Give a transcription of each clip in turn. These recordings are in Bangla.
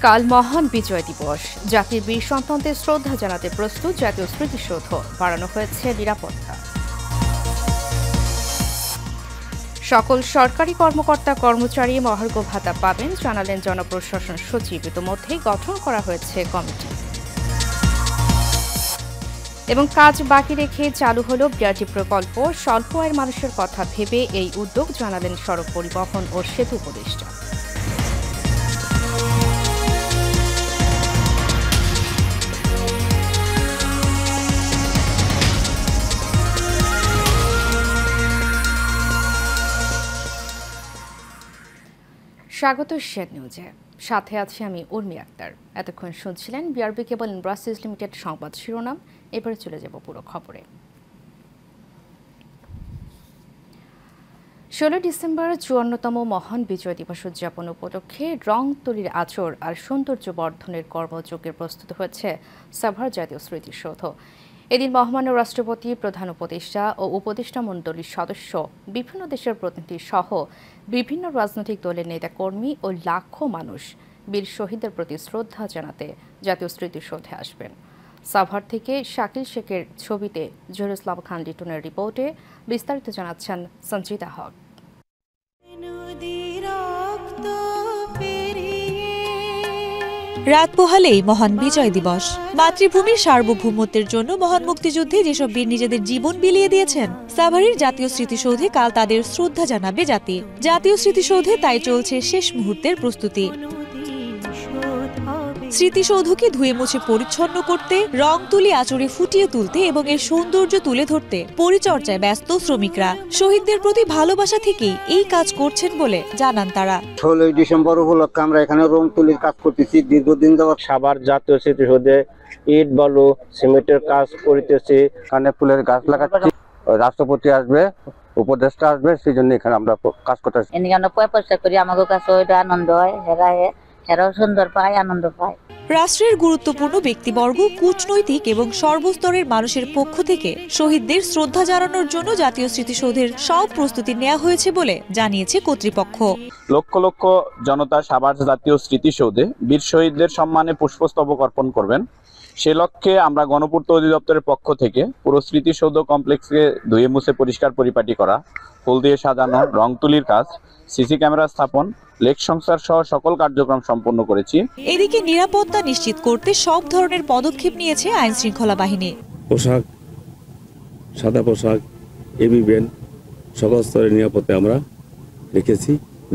কাল মহান বিজয় দিবস। জাতির বীর সন্তানদের শ্রদ্ধা জানাতে প্রস্তুত জাতীয় স্মৃতিসৌধ। বাড়ানো হয়েছে নিরাপত্তা। সকল সরকারি কর্মকর্তা কর্মচারী মহার্ঘ ভাতা পাবেন জানালেন জনপ্রশাসন সচিব। ইতিমধ্যেই গঠন করা হয়েছে কমিটি। এবং কাজ বাকি রেখে চালু হলো বিআরটি প্রকল্প। স্বল্প আয়ের মানুষের কথা ভেবে এই উদ্যোগ জানালেন সড়ক পরিবহন ও সেতু উপদেষ্টা। স্বাগত শেয়ার নিউজে, সাথে আছি আমি উর্মি আক্তার। এতক্ষণ শুনছিলেন বিআরবি কেবল ইন্ডাস্ট্রিজ লিমিটেড সংবাদ শিরোনাম। এবারে চলে যাব পুরো খবরে। 16 ডিসেম্বর 54তম মহান বিজয় দিবস উদযাপন উপলক্ষে রং তুলির আচর আর সৌন্দর্য বর্ধনের কর্মযজ্ঞের প্রস্তুত হয়েছে সাভার জাতীয় স্মৃতিসৌধ। এদিন মহামান্য রাষ্ট্রপতি, প্রধান উপদেষ্টা ও উপদেষ্টা মণ্ডলীর সদস্য, বিভিন্ন দেশের প্রতিনিধি সহ বিভিন্ন রাজনৈতিক দলের নেতাকর্মী ও লাখো মানুষ বীর শহীদদের প্রতি শ্রদ্ধা জানাতে জাতীয় স্মৃতিসৌধে আসবেন। সাভার থেকে শাকিল শেখের ছবিতে জহিরুল ইসলাম খান লিটনের রিপোর্টে বিস্তারিত জানাচ্ছেন সঞ্জিতা হক। রাত পোহালেই মহান বিজয় দিবস। মাতৃভূমির সার্বভৌমত্বের জন্য মহান মুক্তিযুদ্ধে যেসব বীর নিজেদের জীবন বিলিয়ে দিয়েছেন, সাভারের জাতীয় স্মৃতিসৌধে কাল তাদের শ্রদ্ধা জানাবে জাতি। জাতীয় স্মৃতিসৌধে তাই চলছে শেষ মুহূর্তের প্রস্তুতি। স্মৃতিসৌধকে ধুয়ে মুছে পরিচ্ছন্ন করতে, রং তুলি আঁচড়ে ফুটিয়ে তুলতে এবং এর সৌন্দর্য তুলে ধরতে পরিচর্যায় ব্যস্ত শ্রমিকরা। শহীদদের প্রতি ভালোবাসা থেকেই এই কাজ করছেন বলে জানান তারা। 16 ডিসেম্বর উপলক্ষে আমরা এখানে রং তুলির কাজ করতেছি দীর্ঘদিন যাবৎ। সাভার জাতীয় স্মৃতিসৌধে ইট বালু সিমেন্টের কাজ করতেছি, এখানে ফুলের গাছ লাগাচ্ছি। রাষ্ট্রপতি আসবে, উপদেষ্টা আসবে, সেই জন্য এখানে আমরা কাজ করতেছি। এদিকে আমরা পয়সা করি, আমাদের কাছে ওইটা আনন্দ হয়, এরাও সুন্দর পায়, আনন্দ পায়। রাষ্ট্রের গুরুত্বপূর্ণ ব্যক্তিবর্গ, কূটনৈতিক এবং সর্বস্তরের মানুষের পক্ষ থেকে শহীদদের শ্রদ্ধা জানানোর জন্য জাতীয় স্মৃতিসৌধের সব প্রস্তুতি নেওয়া হয়েছে বলে জানিয়েছে কর্তৃপক্ষ। লক্ষ লক্ষ জনতা সাভার জাতীয় স্মৃতিসৌধে বীর শহীদদের সম্মানে পুষ্পস্তবক অর্পণ করবেন। সে লক্ষ্যে আমরা গণপূর্ত অধিদপ্তরের পক্ষ থেকে পুরো স্মৃতিসৌধ কমপ্লেক্সকে ধুয়ে মুছে পরিষ্কার পরিপাটি করা, ফুল দিয়ে সাজানো, রং তুলির কাজ, সিসি ক্যামেরা স্থাপন, লেক সংস্কার সহ সকল কার্যক্রম সম্পন্ন করেছি। এদিকে নিরাপত্তা নিশ্চিত করতে সব ধরনের পদক্ষেপ নিয়েছে আইন শৃঙ্খলা বাহিনী। পোশাক, সাদা পোশাক, এবি ভ্যান, সকল স্তরের নিরাপত্তা আমরা রেখেছি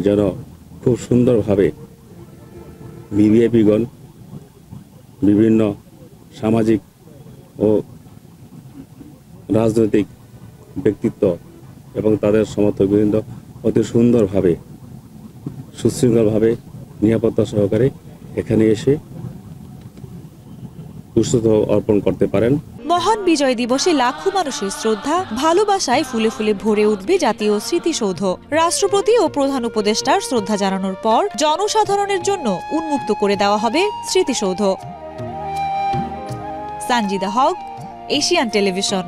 যেন খুব সুন্দরভাবে ভিভিআইপিগণ, বিভিন্ন সামাজিক ও রাজনৈতিক ব্যক্তিত্ব এবং তাদের সমর্থকবৃন্দ অতি সুন্দরভাবে, সুশৃঙ্খলভাবে, নিরাপত্তা সহকারে এখানে এসে পুষ্পস্তবক অর্পণ করতে পারেন। মহান বিজয় দিবসে লাখো মানুষের শ্রদ্ধা, ভালোবাসায় ফুলে ফুলে ভরে উঠবে জাতীয় স্মৃতিসৌধ। রাষ্ট্রপতি ও প্রধান উপদেষ্টার শ্রদ্ধা জানানোর পর জনসাধারণের জন্য উন্মুক্ত করে দেওয়া হবে স্মৃতিসৌধ। সঞ্জিতা হক, এশিয়ান টেলিভিশন।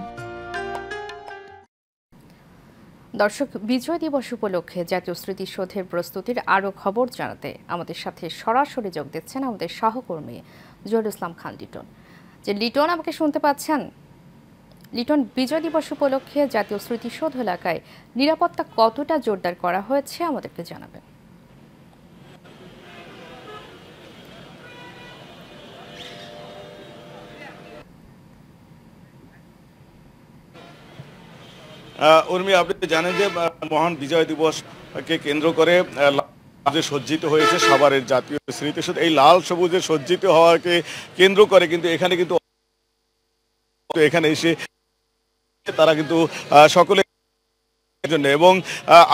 দর্শক, বিজয় দিবস উপলক্ষে জাতীয় স্মৃতিসৌধের প্রস্তুতির আরও খবর জানাতে আমাদের সাথে সরাসরি যোগ দিচ্ছেন আমাদের সহকর্মী জহিরুল ইসলাম খান লিটন। লিটন, আমাকে শুনতে পাচ্ছেন? লিটন, বিজয় দিবস উপলক্ষে জাতীয় স্মৃতিসৌধ এলাকায় নিরাপত্তা কতটা জোরদার করা হয়েছে আমাদেরকে জানাবেন। উর্মি, আপনি জানেন যে মহান বিজয় দিবসকে কেন্দ্র করে সজ্জিত হয়েছে সাভারের জাতীয় স্মৃতিসৌধ। এই লাল সবুজে সজ্জিত হওয়াকে কেন্দ্র করে কিন্তু এখানে এসে তারা কিন্তু সকলে জন্য এবং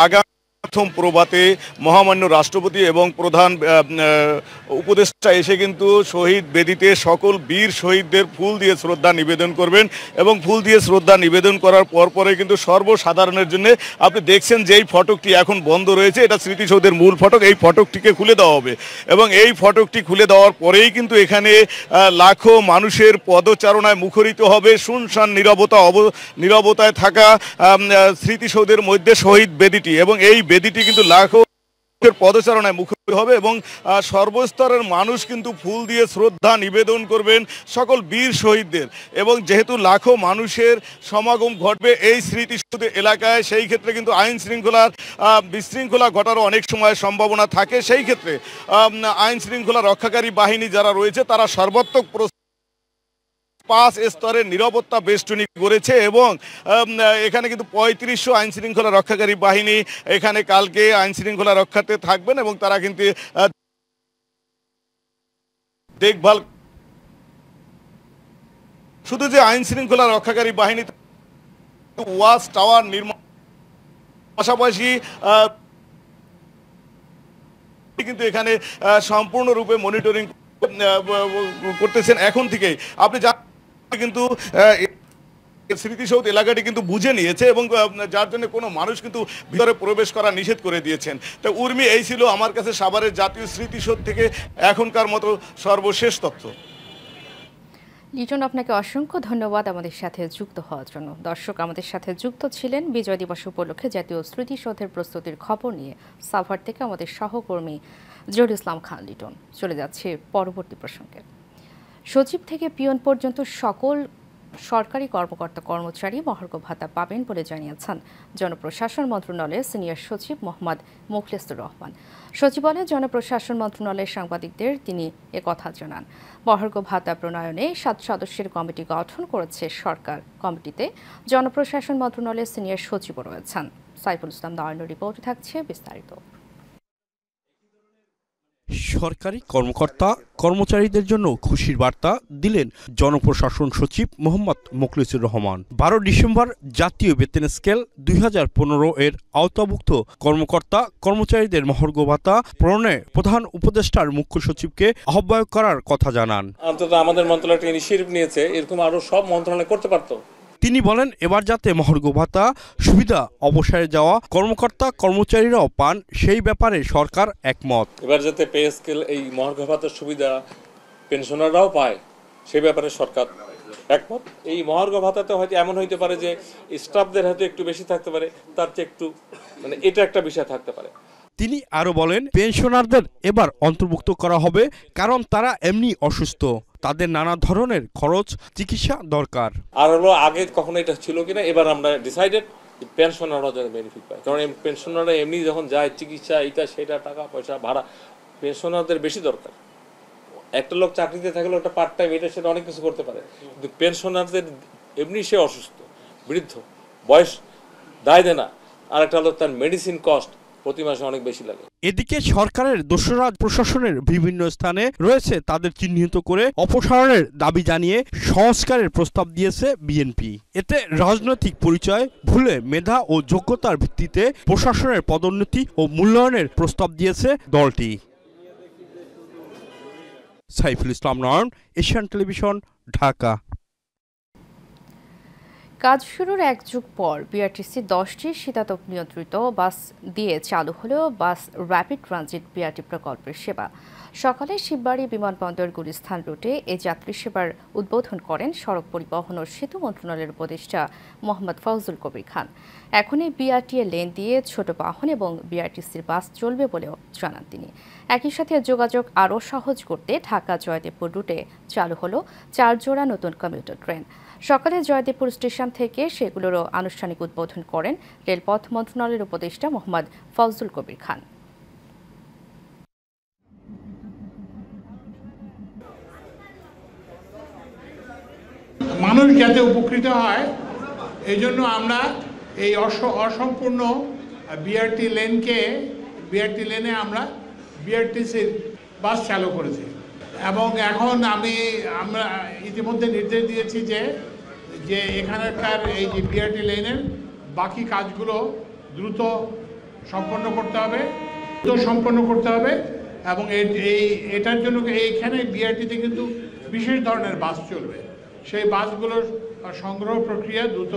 আগামী প্রথম প্রভাতে মহামান্য রাষ্ট্রপতি এবং প্রধান উপদেষ্টা এসে কিন্তু শহীদ বেদিতে সকল বীর শহীদদের ফুল দিয়ে শ্রদ্ধা নিবেদন করবেন এবং ফুল দিয়ে শ্রদ্ধা নিবেদন করার পরে কিন্তু সর্বসাধারণের জন্য আপনি দেখছেন যে এই ফটকটি এখন বন্ধ রয়েছে, এটা স্মৃতিসৌধের মূল ফটক। এই ফটকটিকে খুলে দেওয়া হবে এবং এই ফটকটি খুলে দেওয়ার পরেই কিন্তু এখানে লাখো মানুষের পদচারণায় মুখরিত হবে শুনশান নীরবতায় থাকা স্মৃতিসৌধের মধ্যে শহীদ বেদিটি এবং এই বেদিটি কিন্তু লাখো পদচারণায় মুখরিত হবে এবং সর্বস্তরের মানুষ কিন্তু ফুল দিয়ে শ্রদ্ধা নিবেদন করবেন সকল বীর শহীদদের। এবং যেহেতু লাখো মানুষের সমাগম ঘটবে এই স্মৃতিসৌধ এলাকায়, সেই ক্ষেত্রে কিন্তু আইন শৃঙ্খলার বিশৃঙ্খলা ঘটারও অনেক সময় সম্ভাবনা থাকে। সেই ক্ষেত্রে আইন শৃঙ্খলা রক্ষাকারী বাহিনী যারা রয়েছে তারা সর্বাত্মক 5 স্তরের নিরাপত্তা বেষ্টনী করেছে এবং এখানে কিন্তু 3500 আইন শৃঙ্খলা রক্ষাকারী বাহিনী এখানে কালকে আইন শৃঙ্খলা রক্ষাতে থাকবেন এবং তারা কিন্তু দেখভাল, শুধু যে আইন শৃঙ্খলা রক্ষাকারী বাহিনী, ওয়াচ টাওয়ার নির্মাণ পাশাপাশি কিন্তু এখানে সম্পূর্ণরূপে মনিটরিং করতেছেন এখন থেকেই। আপনি কিন্তু স্মৃতিসৌধ এলাকাটি কিন্তু বুঝে নিয়েছে এবং যার জন্য কোনো মানুষ কিন্তু ভিতরে প্রবেশ করা নিষেধ করে দিয়েছেন। তো উর্মি, এই ছিল আমার কাছে সাভারের জাতীয় স্মৃতিসৌধ থেকে এখনকার মতো সর্বশেষ তথ্য। লিটন, আপনাকে অসংখ্য ধন্যবাদ আমাদের সাথে যুক্ত হওয়ার জন্য। দর্শক, আমাদের সাথে যুক্ত ছিলেন বিজয় দিবস উপলক্ষে জাতীয় স্মৃতিসৌধের প্রস্তুতির খবর নিয়ে সাভার থেকে আমাদের সহকর্মী জহিরুল ইসলাম খান লিটন। চলে যাচ্ছে পরবর্তী প্রসঙ্গে। সচিব থেকে পিয়ন পর্যন্ত সকল সরকারি কর্মকর্তা কর্মচারী মহার্ঘ ভাতা পাবেন বলে জানিয়েছেন জনপ্রশাসন মন্ত্রণালয়ের সিনিয়র সচিব মোহাম্মদ মোখলেসুর রহমান। সচিবালয়ে জনপ্রশাসন মন্ত্রণালয়ের সাংবাদিকদের তিনি একথা জানান। মহার্ঘ ভাতা প্রণয়নে 7 সদস্যের কমিটি গঠন করেছে সরকার। কমিটিতে জনপ্রশাসন মন্ত্রণালয়ের সিনিয়র সচিবও রয়েছেন। সাইফুল ইসলাম নয়নের রিপোর্টে থাকছে বিস্তারিত। সরকারি কর্মকর্তা কর্মচারীদের জন্য খুশির বার্তা দিলেন জনপ্রশাসন সচিব মোহাম্মদ মোখলেসুর রহমান। 12 ডিসেম্বর জাতীয় বেতন স্কেল 2015 এর আওতাভুক্ত কর্মকর্তা কর্মচারীদের মহার্ঘ ভাতা প্রণয়নে প্রধান উপদেষ্টার মুখ্য সচিবকে আহ্বায়ক করার কথা জানান। অন্তত আমাদের মন্ত্রণালয় ইনিশিয়েটিভ নিয়েছে, এরকম আরো সব মন্ত্রণালয় করতে পারতো। তিনি বলেন, এবার যাতে মহার্ঘ ভাতা সুবিধা অবসরে যাওয়া কর্মকর্তা কর্মচারীরাও পান সেই ব্যাপারে সরকার একমত। এবার যাতে পে স্কেল এই মহার্ঘ ভাতার সুবিধা পেনশনাররাও পায় সেই ব্যাপারে সরকার একমত। এই মহার্ঘ ভাতাতে হয়তো এমন হইতে পারে যে স্টাফদের হয়তো একটু বেশি থাকতে পারে, তার চেয়ে একটু এটা একটা বিষয় থাকতে পারে। তিনি আরো বলেন, পেনশনারদের এবার অন্তর্ভুক্ত করা হবে কারণ তারা এমনি অসুস্থ, তাদের নানা ধরনের খরচ চিকিৎসা দরকার। আর হলো আগে কখনো এটা ছিল কিনা, এবার আমরা ডিসাইডেড পেনশনাররা যেন বেনিফিট পায়, কারণ পেনশনাররা এমনি যখন যায় চিকিৎসা এইটা সেটা টাকা পয়সা ভাড়া, পেনশনারদের বেশি দরকার। একটা লোক চাকরিতে থাকলে একটা পার্ট টাইম এটা সেটা অনেক কিছু করতে পারে, কিন্তু পেনশনারদের এমনি সে অসুস্থ, বৃদ্ধ, বয়স দায় দেনা, আর একটা হলো তার মেডিসিন কস্ট প্রতি মাসে অনেক বেশি লাগে। এদিকে সরকারের দোসরা প্রশাসনের বিভিন্ন স্থানে রয়েছে তাদের চিহ্নিত করে অপসারণের দাবি জানিয়ে সংস্কারের প্রস্তাব দিয়েছে বিএনপি। এতে রাজনৈতিক পরিচয় ভুলে মেধা ও যোগ্যতার ভিত্তিতে প্রশাসনের পদোন্নতি ও মূল্যায়নের প্রস্তাব দিয়েছে দলটি। সাইফুল ইসলাম নয়ন, এশিয়ান টেলিভিশন, ঢাকা। কাজ শুরুর 1 যুগ পর বিআরটিসি 10টি শীতাতপ নিয়ন্ত্রিত বাস দিয়ে চালু হলো বাস র্যাপিড ট্রানজিট বিআরটি প্রকল্পের সেবা। সকালে শিববাড়ি বিমানবন্দর গুলিস্তান রুটে এই যাত্রী সেবার উদ্বোধন করেন সড়ক পরিবহন ও সেতু মন্ত্রণালয়ের উপদেষ্টা মোহাম্মদ ফজলুল কবির খান। এখন এই বিআরটিএ লেন দিয়ে ছোট বাহন এবং বিআরটিসির বাস চলবে বলেও জানান তিনি। একই সাথে যোগাযোগ আরও সহজ করতে ঢাকা জয়দেবপুর রুটে চালু হলো 4 জোড়া নতুন কমিউটার ট্রেন। সকালে জয়দেবপুর স্টেশন থেকে সেগুলোরও আনুষ্ঠানিক উদ্বোধন করেন রেলপথ মন্ত্রণালয়ের উপদেষ্টা মোহাম্মদ ফজলুল কবির খান। মানুষ যাতে উপকৃত হয় এই জন্য আমরা এই অসম্পূর্ণ বিআরটি লেনে আমরা বিআরটিসির বাস চালু করেছি এবং এখন আমরা ইতিমধ্যে নির্দেশ দিয়েছি যে এখানকার এই যে বিআরটি লেনের বাকি কাজগুলো দ্রুত সম্পন্ন করতে হবে এবং এটার জন্য এইখানে বিআরটিতে কিন্তু বিশেষ ধরনের বাস চলবে, সেই বাসগুলোর সংগ্রহ প্রক্রিয়া দ্রুত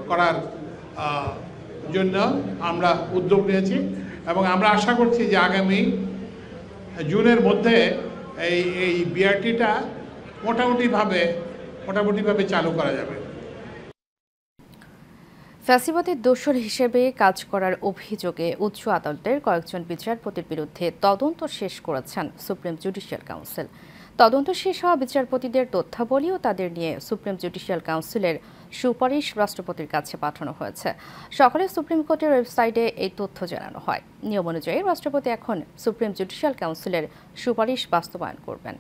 করার জন্য আমরা উদ্যোগ নিয়েছি এবং আমরা আশা করছি যে আগামী জুনের মধ্যে এই বিআরটিটা মোটামুটিভাবে চালু করা যাবে। ফ্যাসিবাদের দোষর হিসেবে কাজ করার অভিযোগে উচ্চ আদালতের কয়েকজন বিচারপতির বিরুদ্ধে তদন্ত শেষ করেছেন সুপ্রিম জুডিশিয়াল কাউন্সিল। তদন্ত শেষ হওয়া বিচারপতিদের তথ্যাবলী ও তাদের নিয়ে সুপ্রিম জুডিশিয়াল কাউন্সিলের সুপারিশ রাষ্ট্রপতির কাছে পাঠানো হয়েছে। সকালে সুপ্রিম কোর্টের ওয়েবসাইটে এই তথ্য জানানো হয়। নিয়ম অনুযায়ী রাষ্ট্রপতি এখন সুপ্রিম জুডিশিয়াল কাউন্সিলের সুপারিশ বাস্তবায়ন করবেন।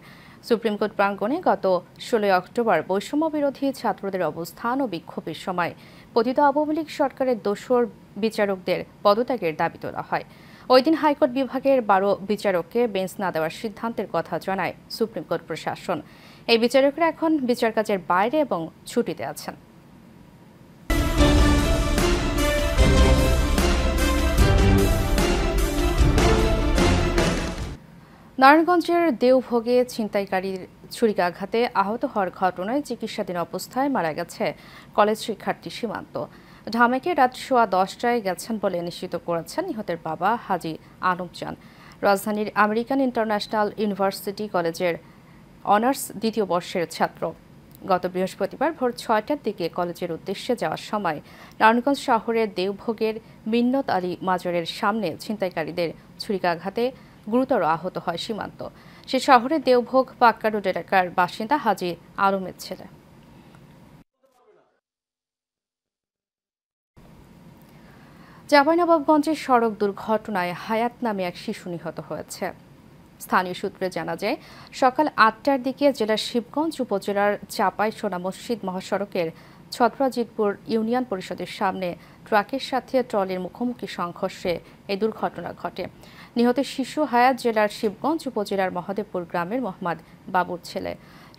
সুপ্রিম কোর্ট প্রাঙ্গণে গত 16 অক্টোবর বৈষম্য বিরোধী ছাত্রদের অবস্থান ও বিক্ষোভের সময় পতিত আওয়ামী লীগ সরকারের দোসর বিচারকদের পদত্যাগের দাবি তোলা হয়। ওই দিন হাইকোর্ট বিভাগের 12 বিচারককে বেঞ্চ না দেওয়ার সিদ্ধান্তের কথা জানায় সুপ্রিম কোর্ট প্রশাসন। এই বিচারকরা এখন বিচার কাজের বাইরে এবং ছুটিতে আছেন। নারায়ণগঞ্জের দেওভোগে ছিনতাইকারীর ছুরিকাঘাতে আহত হওয়ার ঘটনায় চিকিৎসাধীন অবস্থায় মারা গেছে কলেজ শিক্ষার্থী সীমান্ত। ঢামেকে রাত 10:15টায় গেছেন বলে নিশ্চিত করেছেন নিহতের বাবা হাজী আলম চান। রাজধানীর আমেরিকান ইন্টারন্যাশনাল ইউনিভার্সিটি কলেজের অনার্স দ্বিতীয় বর্ষের ছাত্র। গত বৃহস্পতিবার ভোর 6টার দিকে কলেজের উদ্দেশ্যে যাওয়ার সময় নারায়ণগঞ্জ শহরের দেওভোগের মিন্নত আলী মাজারের সামনে ছিনতাইকারীদের ছুরিকাঘাতে গুরুতর আহত হয় সীমান্ত। সে শহরের দেওভোগ পাক্কা রোড এলাকার বাসিন্দা হাজী আলমের ছেলে। চাঁপাইনবাবগঞ্জের সড়ক দুর্ঘটনায় হায়াত নামে এক শিশু নিহত হয়েছে। স্থানীয় সূত্রে জানা যায়, সকাল 8টার দিকে জেলার শিবগঞ্জ উপজেলার চাপাই সোনা মসজিদ মহাসড়কের ছত্রাজিতপুর ইউনিয়ন পরিষদের সামনে ট্রাকের সাথে ট্রলির মুখোমুখি সংঘর্ষে এই দুর্ঘটনা ঘটে। নিহত শিশু হায়াত জেলার শিবগঞ্জ উপজেলার মহাদেবপুর গ্রামের মোহাম্মদ বাবুর ছেলে।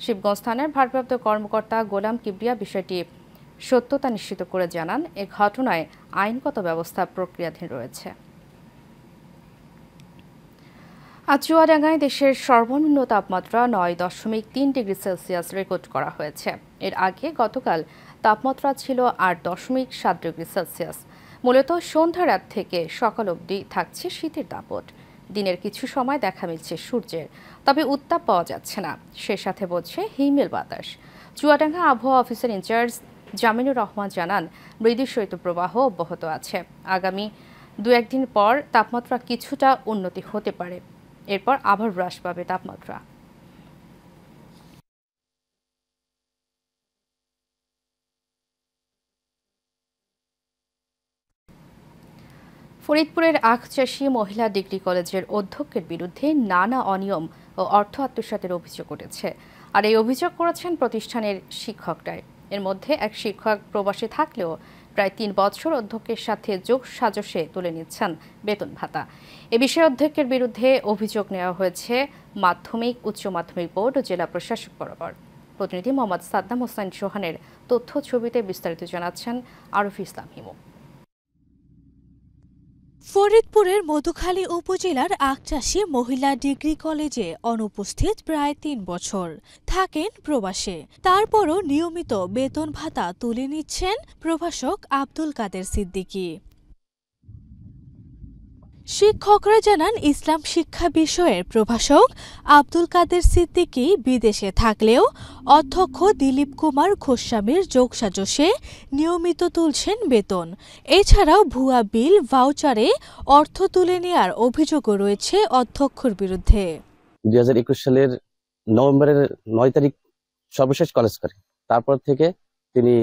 শিবগঞ্জ থানার ভারপ্রাপ্ত কর্মকর্তা গোলাম কিবরিয়া বিষয়টি সত্যতা নিশ্চিত করে জানান, এ ঘটনায় আইনগত ব্যবস্থা প্রক্রিয়াধীন রয়েছে। আজ চুয়াডাঙ্গায় দেশের সর্বনিম্ন তাপমাত্রা 9.3 ডিগ্রি সেলসিয়াস রেকর্ড করা হয়েছে। এর আগে গতকাল তাপমাত্রা ছিল 8.7 ডিগ্রি সেলসিয়াস। মূলত সন্ধ্যা রাত থেকে সকাল অবধি থাকছে শীতের দাপট। দিনের কিছু সময় দেখা মিলছে সূর্যের, তবে উত্তাপ পাওয়া যাচ্ছে না। সে সাথে বলছে হিমেল বাতাস। চুয়াডাঙ্গা আবহাওয়া অফিসার ইনচার্জ জামিনুর রহমান জানান, মৃদু শৈত্যপ্রবাহ অব্যাহত আছে। আগামী 2-1 দিন পর তাপমাত্রা কিছুটা উন্নতি হতে পারে, এরপর আবার হ্রাস পাবে তাপমাত্রা। ফরিদপুরের আখচাষী মহিলা ডিগ্রি কলেজের অধ্যক্ষের বিরুদ্ধে নানা অনিয়ম ও অর্থ আত্মসাতের অভিযোগ উঠেছে। আর এই অভিযোগ করেছেন প্রতিষ্ঠানের শিক্ষকরাই। এর মধ্যে এক শিক্ষক প্রবাসে থাকলেও প্রায় 3 বছর অধ্যক্ষের সাথে যোগ সাজশে তুলে নিচ্ছেন বেতন ভাতা। এ বিষয়ে অধ্যক্ষের বিরুদ্ধে অভিযোগ নেওয়া হয়েছে মাধ্যমিক, উচ্চ মাধ্যমিক বোর্ড ও জেলা প্রশাসক বরাবর। প্রতিনিধি মোহাম্মদ সাদ্দাম হোসেন সোহানের তথ্য ছবিতে বিস্তারিত জানাচ্ছেন আরফি ইসলাম হিমু। ফরিদপুরের মধুখালী উপজেলার আখচাষী মহিলা ডিগ্রি কলেজে অনুপস্থিত প্রায় 3 বছর থাকেন প্রবাসে। তারপরও নিয়মিত বেতন ভাতা তুলে নিচ্ছেন প্রভাষক আব্দুল কাদের সিদ্দিকী। শিক্ষকরা জানান, ইসলাম শিক্ষা বিষয়ের প্রভাষক আব্দুল কাদের সিদ্দিকী বিদেশে থাকলেও অধ্যক্ষ দিলীপ কুমার গোস্বামীর যোগসাজশে নিয়মিত তুলছেন বেতন। এছাড়াও ভুয়া বিল, ভাউচারে অর্থ তুলে নেওয়ার অভিযোগও রয়েছে অধ্যক্ষর বিরুদ্ধে। 2021 সালের নভেম্বরের 9 তারিখ সর্বশেষ কলেজ করে, তারপর থেকে তিনি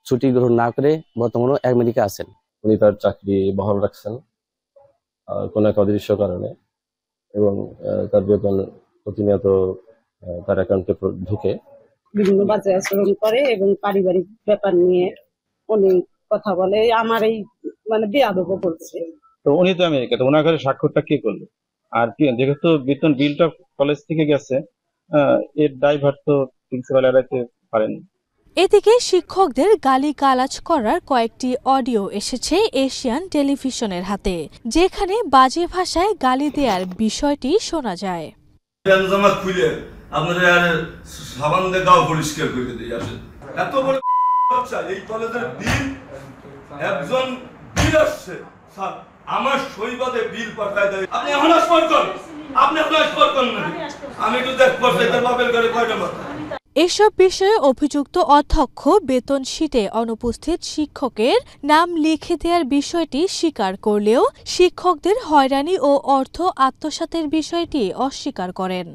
ছুটি গ্রহণ না করে বর্তমানে আমেরিকা আছেন। উনি তার চাকরি বহাল রাখছেন কোন এক অদৃশ্য কারণে, এবং তার বেতন প্রতিনিয়ত তার অ্যাকাউন্টে ঢুকে। বিভিন্ন বাজে আচরণ করে এবং পারিবারিক ব্যাপার নিয়ে অনেক কথা বলে। আমার এই বেয়াদবও করছে। তো উনি তো আমেরিকাতে, ওনার কাছে স্বাক্ষরটা কে করলো? আর যেহেতু বেতন বিলটা কলেজ থেকে গেছে, এর ড্রাইভার তো প্রিন্সিপাল এড়াইতে পারেন। এদিকে শিক্ষকদের গালিগালাজ করার কয়েকটি অডিও এসেছে এশিয়ান টেলিভিশনের হাতে, যেখানে বাজে ভাষায় গালি দেওয়ার বিষয়টি শোনা যায়। এত বড় এই কলেজের বিল, একজন বিল আসছে, আমার সইবাদে বিল পাঠায় দেয়। আপনি এখন আসপর করেন, আপনি এখন আসপর করেন না, আমি একটু দেখবো বাপের ঘরে কয়টা মাথা। এসব বিষয়ে অভিযুক্ত অধ্যক্ষ বেতন শিটে অনুপস্থিত শিক্ষকের নাম লিখে দেওয়ার বিষয়টি স্বীকার করলেও শিক্ষকদের হয়রানি ও অর্থ আত্মসাতের বিষয়টি অস্বীকার করেন।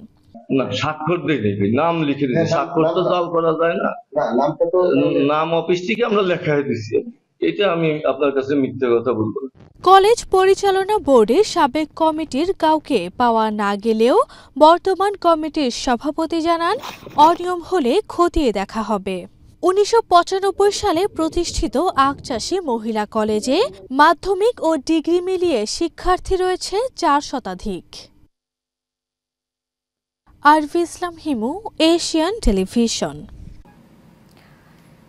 না, স্বাক্ষর দেখবি, নাম লিখে দিয়েছি, স্বাক্ষর তো জাল করা যায় না। নাম অফিস থেকে আমরা লেখা দিচ্ছি, এটা আমি আপনার কাছে মিথ্যে কথা বলবো। কলেজ পরিচালনা বোর্ডের সাবেক কমিটির কাউকে পাওয়া না গেলেও বর্তমান কমিটির সভাপতি জানান, অনিয়ম হলে খতিয়ে দেখা হবে। 1995 সালে প্রতিষ্ঠিত আখচাষী মহিলা কলেজে মাধ্যমিক ও ডিগ্রি মিলিয়ে শিক্ষার্থী রয়েছে 4 শতাধিক। আরভি ইসলাম হিমু, এশিয়ান টেলিভিশন।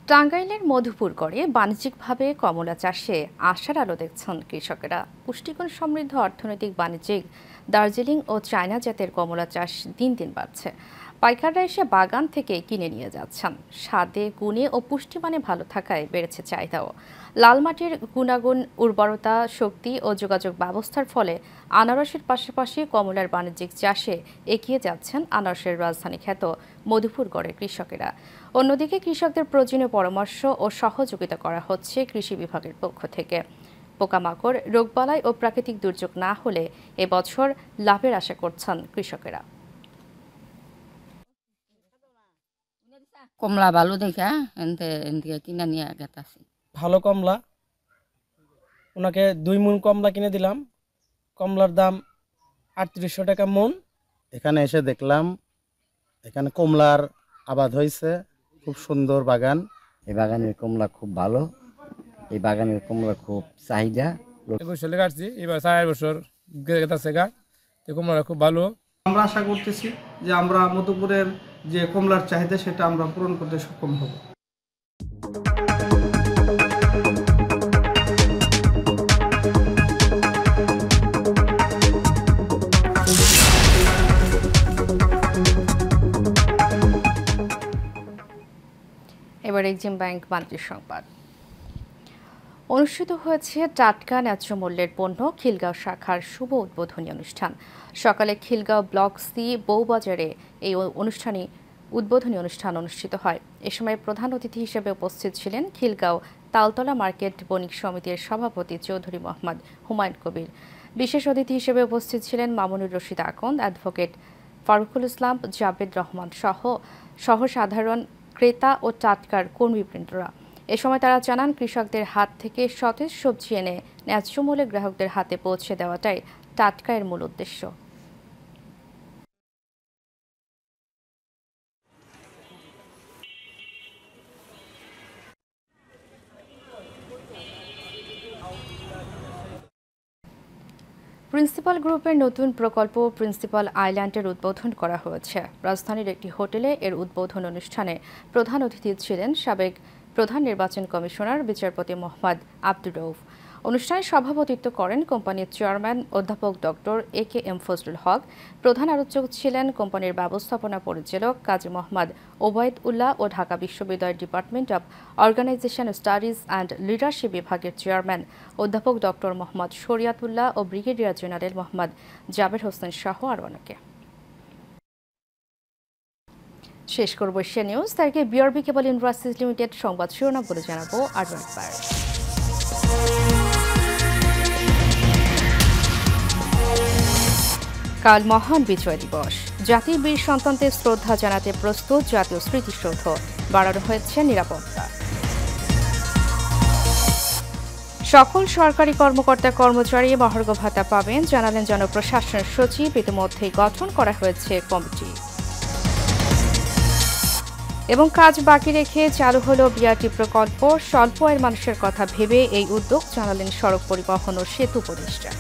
টাঙ্গাইলের মধুপুরগড়ে বাণিজ্যিকভাবে কমলা চাষে আশার আলো দেখছেন কৃষকেরা। পুষ্টিগুণ সমৃদ্ধ অর্থনৈতিক বাণিজ্যিক দার্জিলিং ও চায়না জাতের কমলা চাষ দিন দিন বাড়ছে। পাইকাররা এসে বাগান থেকে কিনে নিয়ে যাচ্ছেন। স্বাদে, গুণে ও পুষ্টিমানে ভালো থাকায় বেড়েছে চাহিদাও। লাল মাটির গুণাগুণ, উর্বরতা, শক্তি ও যোগাযোগ ব্যবস্থার ফলে আনারসের পাশাপাশি কমলার বাণিজ্যিক চাষে এগিয়ে যাচ্ছেন আনারসের রাজধানী খ্যাত মধুপুরগড়ের কৃষকেরা। অন্যদিকে কৃষকদের প্রয়োজনীয় পরামর্শ ও সহযোগিতা করা হচ্ছে কৃষি বিভাগের পক্ষ থেকে। পোকামাকড়, রোগবালাই ও প্রাকৃতিক দুর্যোগ না হলে এবছর লাভের আশা করছেন কৃষকেরা। কমলা ভালো দেখা এনতে কিনা নিয়ে গেতাছি। ভালো কমলা, ওনাকে 2 মণ কমলা কিনে দিলাম। কমলার দাম 3800 টাকা মণ। এখানে এসে দেখলাম এখানে কমলার আবাদ হয়েছে, খুব সুন্দর বাগান। এই বাগানের কমলা খুব ভালো, এই বাগানের কমলা খুব চাহিদা। বছর কাটছি, এবার 4 বছর গেতাছে গা, কমলা খুব ভালো। আমরা আশা করতেছি যে আমরা মধুপুরের যে কমলার চাহিদা সেটা আমরা পূরণ করতে সক্ষম হব। এবার এক্সিম ব্যাংক বাণিজ্য সংবাদ। অনুষ্ঠিত হয়েছে টাটকা ন্যায্য মূল্যের পণ্য খিলগাঁও শাখার শুভ উদ্বোধনী অনুষ্ঠান। সকালে খিলগাঁও ব্লক সি বউবাজারে এই উদ্বোধনী অনুষ্ঠান অনুষ্ঠিত হয়। এ সময় প্রধান অতিথি হিসেবে উপস্থিত ছিলেন খিলগাঁও তালতলা মার্কেট বণিক সমিতির সভাপতি চৌধুরী মোহাম্মদ হুমায়ুন কবির। বিশেষ অতিথি হিসেবে উপস্থিত ছিলেন মামুনুর রশিদ আকন্দ, অ্যাডভোকেট ফারুকুল ইসলাম, জাবেদ রহমান সহ সাধারণ ক্রেতা ও টাটকার কর্মীবৃন্দরা। এ সময় তারা জানান, কৃষকদের হাত থেকে সতেজ সবজি এনে ন্যায্য মূল্যে গ্রাহকদের হাতে পৌঁছে দেওয়াটাই টাটকা এর মূল উদ্দেশ্য। প্রিন্সিপাল গ্রুপের নতুন প্রকল্প প্রিন্সিপাল আইল্যান্ডের উদ্বোধন করা হয়েছে। রাজধানীর একটি হোটেলে এর উদ্বোধন অনুষ্ঠানে প্রধান অতিথি ছিলেন সাবেক প্রধান নির্বাচন কমিশনার বিচারপতি মোহাম্মদ আব্দুর রউফ। অনুষ্ঠানে সভাপতিত্ব করেন কোম্পানির চেয়ারম্যান অধ্যাপক ডক্টর AKM ফজলুল হক। প্রধান আলোচক ছিলেন কোম্পানির ব্যবস্থাপনা পরিচালক কাজী মোহাম্মদ ওবায়দ উল্লাহ ও ঢাকা বিশ্ববিদ্যালয়ের department of organisation studies and leadership বিভাগের চেয়ারম্যান অধ্যাপক ডক্টর মোহাম্মদ শরিয়াতুল্লাহ ও ব্রিগেডিয়ার জেনারেল মোহাম্মদ জাবের হোসেন সহ আরও অনেকে। শেষ করব এশিয়া নিউজ। তার আগে বিআরবি কেবল ইন্ডাস্ট্রিজ লিমিটেড সংবাদ শিরোনাম বলে জানাবো আরও একবার। কাল মহান বিজয় দিবস। জাতির বীর সন্তানদের শ্রদ্ধা জানাতে প্রস্তুত জাতীয় স্মৃতিসৌধ, বাড়ানো হয়েছে নিরাপত্তা। সকল সরকারি কর্মকর্তা কর্মচারী মহার্ঘ ভাতা পাবেন, জানালেন জনপ্রশাসন সচিব। ইতিমধ্যেই গঠন করা হয়েছে কমিটি। এবং কাজ বাকি রেখে চালু হলো বিআরটি প্রকল্প। স্বল্প আয়ের মানুষের কথা ভেবে এই উদ্যোগ, জানালেন সড়ক পরিবহন ও সেতু উপদেষ্টা।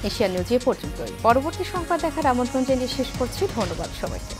এশিয়া নিউজে পর্যন্তই। পরবর্তী সংবাদ দেখার আমন্ত্রণ জানিয়ে শেষ করছি। ধন্যবাদ সবাইকে।